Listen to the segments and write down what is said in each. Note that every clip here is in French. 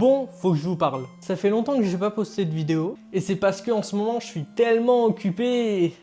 Bon, faut que je vous parle. Ça fait longtemps que j'ai pas posté de vidéo, et c'est parce que en ce moment je suis tellement occupé.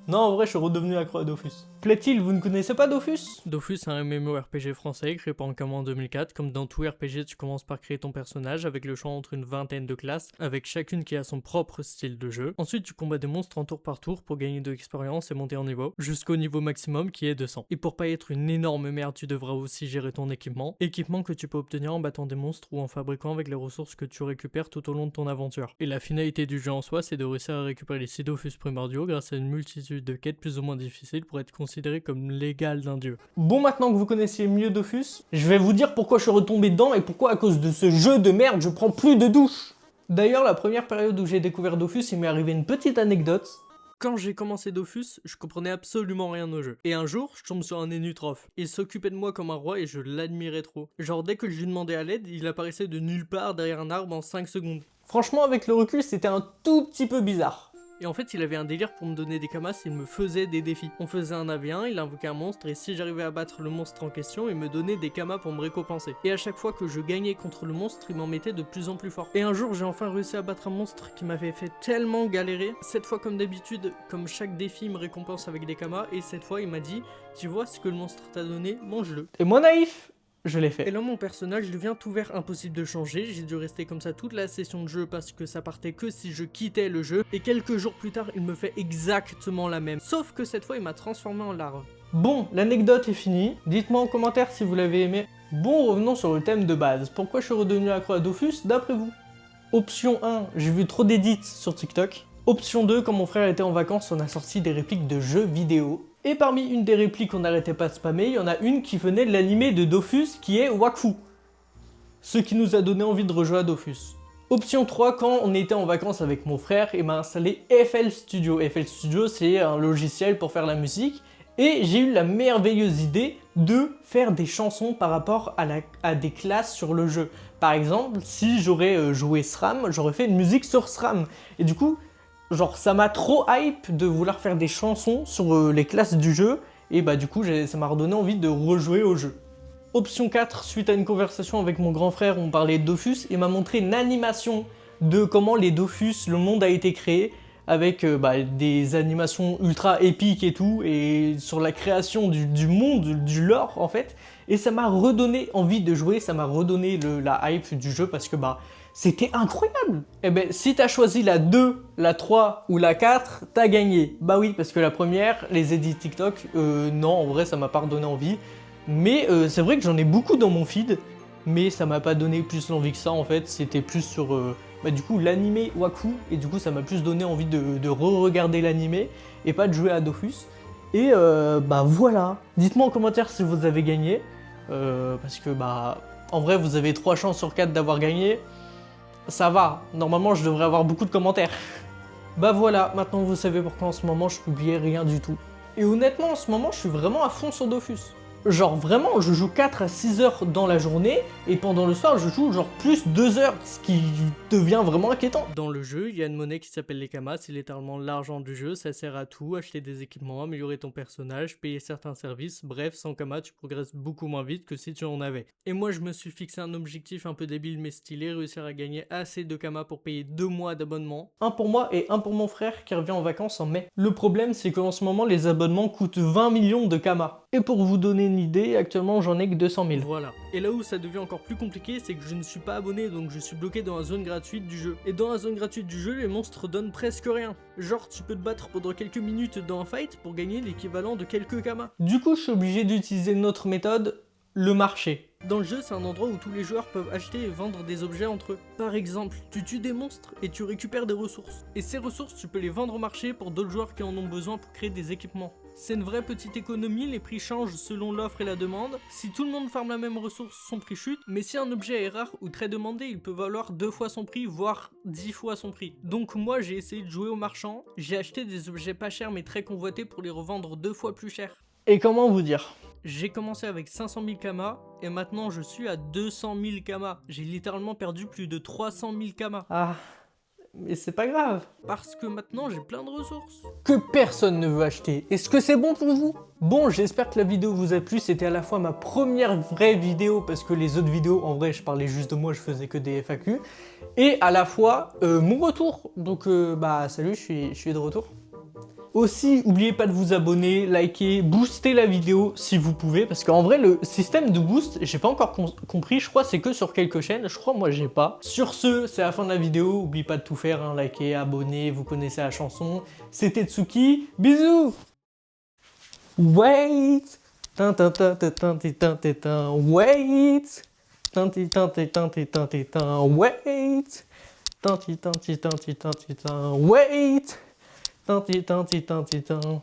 Non, en vrai, je suis redevenu accro à Dofus. Plaît-il, vous ne connaissez pas Dofus? Dofus est un MMORPG français créé par Ankama en 2004. Comme dans tout RPG, tu commences par créer ton personnage avec le choix entre une vingtaine de classes, avec chacune qui a son propre style de jeu. Ensuite, tu combats des monstres en tour par tour pour gagner de l'expérience et monter en niveau, jusqu'au niveau maximum qui est 200. Et pour pas être une énorme merde, tu devras aussi gérer ton équipement que tu peux obtenir en battant des monstres ou en fabriquant avec les ressources que tu récupères tout au long de ton aventure. Et la finalité du jeu en soi, c'est de réussir à récupérer les 6 Dofus primordiaux grâce à une multitude de quêtes plus ou moins difficiles pour être considéré comme l'égal d'un dieu. Bon, maintenant que vous connaissiez mieux Dofus, je vais vous dire pourquoi je suis retombé dedans et pourquoi à cause de ce jeu de merde, je prends plus de douche. D'ailleurs, la première période où j'ai découvert Dofus, il m'est arrivé une petite anecdote. Quand j'ai commencé Dofus, je comprenais absolument rien au jeu. Et un jour, je tombe sur un Énutrophe. Il s'occupait de moi comme un roi et je l'admirais trop. Genre, dès que je lui demandais à l'aide, il apparaissait de nulle part derrière un arbre en 5 secondes. Franchement, avec le recul, c'était un tout petit peu bizarre. Et en fait, il avait un délire pour me donner des kamas, il me faisait des défis. On faisait un AV1, il invoquait un monstre, et si j'arrivais à battre le monstre en question, il me donnait des kamas pour me récompenser. Et à chaque fois que je gagnais contre le monstre, il m'en mettait de plus en plus fort. Et un jour, j'ai enfin réussi à battre un monstre qui m'avait fait tellement galérer. Cette fois, comme d'habitude, comme chaque défi me récompense avec des kamas, et cette fois, il m'a dit, tu vois ce que le monstre t'a donné, mange-le. Et moi naïf, je l'ai fait. Et là, mon personnage devient tout vert, impossible de changer. J'ai dû rester comme ça toute la session de jeu parce que ça partait que si je quittais le jeu. Et quelques jours plus tard, il me fait exactement la même. Sauf que cette fois, il m'a transformé en larve. Bon, l'anecdote est finie. Dites-moi en commentaire si vous l'avez aimé. Bon, revenons sur le thème de base. Pourquoi je suis redevenu accro à Dofus, d'après vous? Option 1, j'ai vu trop d'édits sur TikTok. Option 2, quand mon frère était en vacances, on a sorti des répliques de jeux vidéo. Et parmi une des répliques qu'on n'arrêtait pas de spammer, il y en a une qui venait de l'animé de Dofus qui est Wakfu. Ce qui nous a donné envie de rejouer à Dofus. Option 3, quand on était en vacances avec mon frère, il m'a installé FL Studio. FL Studio, c'est un logiciel pour faire la musique. Et j'ai eu la merveilleuse idée de faire des chansons par rapport à des classes sur le jeu. Par exemple, si j'aurais joué SRAM, j'aurais fait une musique sur SRAM. Et du coup, genre ça m'a trop hype de vouloir faire des chansons sur les classes du jeu. Et bah du coup, ça m'a redonné envie de rejouer au jeu. Option 4, suite à une conversation avec mon grand frère, on parlait de Dofus. Il m'a montré une animation de comment les Dofus, le monde a été créé. Avec des animations ultra épiques et tout, et sur la création du monde, du lore en fait. Et ça m'a redonné envie de jouer, ça m'a redonné la hype du jeu parce que c'était incroyable. Et ben si t'as choisi la 2, la 3 ou la 4, t'as gagné. Bah oui, parce que la première, les edits TikTok, non, en vrai ça m'a pas redonné envie. Mais c'est vrai que j'en ai beaucoup dans mon feed, mais ça m'a pas donné plus l'envie que ça en fait, c'était plus sur du coup l'animé Wakfu, et du coup ça m'a plus donné envie de re-regarder l'animé et pas de jouer à Dofus. Et voilà, dites-moi en commentaire si vous avez gagné, parce que en vrai vous avez 3 chances sur 4 d'avoir gagné, ça va, normalement je devrais avoir beaucoup de commentaires. Voilà, maintenant vous savez pourquoi en ce moment je publiais rien du tout. Et honnêtement en ce moment je suis vraiment à fond sur Dofus. Genre vraiment, je joue 4 à 6 heures dans la journée, et pendant le soir, je joue genre plus 2 heures, ce qui devient vraiment inquiétant. Dans le jeu, il y a une monnaie qui s'appelle les kamas, c'est littéralement l'argent du jeu, ça sert à tout, acheter des équipements, améliorer ton personnage, payer certains services, bref, sans kamas, tu progresses beaucoup moins vite que si tu en avais. Et moi, je me suis fixé un objectif un peu débile mais stylé, réussir à gagner assez de kamas pour payer 2 mois d'abonnement. Un pour moi et un pour mon frère qui revient en vacances en mai. Le problème, c'est qu'en ce moment, les abonnements coûtent 20 millions de kamas. Et pour vous donner une idée, actuellement j'en ai que 200 000. Voilà. Et là où ça devient encore plus compliqué, c'est que je ne suis pas abonné, donc je suis bloqué dans la zone gratuite du jeu. Et dans la zone gratuite du jeu, les monstres donnent presque rien. Genre, tu peux te battre pendant quelques minutes dans un fight pour gagner l'équivalent de quelques kamas. Du coup, je suis obligé d'utiliser notre méthode, le marché. Dans le jeu, c'est un endroit où tous les joueurs peuvent acheter et vendre des objets entre eux. Par exemple, tu tues des monstres et tu récupères des ressources. Et ces ressources, tu peux les vendre au marché pour d'autres joueurs qui en ont besoin pour créer des équipements. C'est une vraie petite économie, les prix changent selon l'offre et la demande. Si tout le monde farme la même ressource, son prix chute. Mais si un objet est rare ou très demandé, il peut valoir 2 fois son prix, voire 10 fois son prix. Donc moi, j'ai essayé de jouer au marchand. J'ai acheté des objets pas chers mais très convoités pour les revendre 2 fois plus cher. Et comment vous dire? J'ai commencé avec 500 000 kamas et maintenant je suis à 200 000 kamas. J'ai littéralement perdu plus de 300 000 kamas. Ah, Mais c'est pas grave. Parce que maintenant j'ai plein de ressources. Que personne ne veut acheter. Est-ce que c'est bon pour vous? Bon, j'espère que la vidéo vous a plu. C'était à la fois ma première vraie vidéo, parce que les autres vidéos, en vrai, je parlais juste de moi, je faisais que des FAQ. Et à la fois, mon retour. Donc, bah, salut, je suis de retour. Aussi, n'oubliez pas de vous abonner, liker, booster la vidéo si vous pouvez, parce qu'en vrai, le système de boost, j'ai pas encore compris, je crois que c'est que sur quelques chaînes, je crois moi j'ai pas. Sur ce, c'est la fin de la vidéo, n'oubliez pas de tout faire, hein, liker, abonner, vous connaissez la chanson. C'était Tsuki, bisous. Wait, tin tin tin tin tin tin tin tin, wait, tin tin tin tin tin tin tin tin, wait, tin tin tin tin tin tin tin, wait. Tanti tanti tanti tan.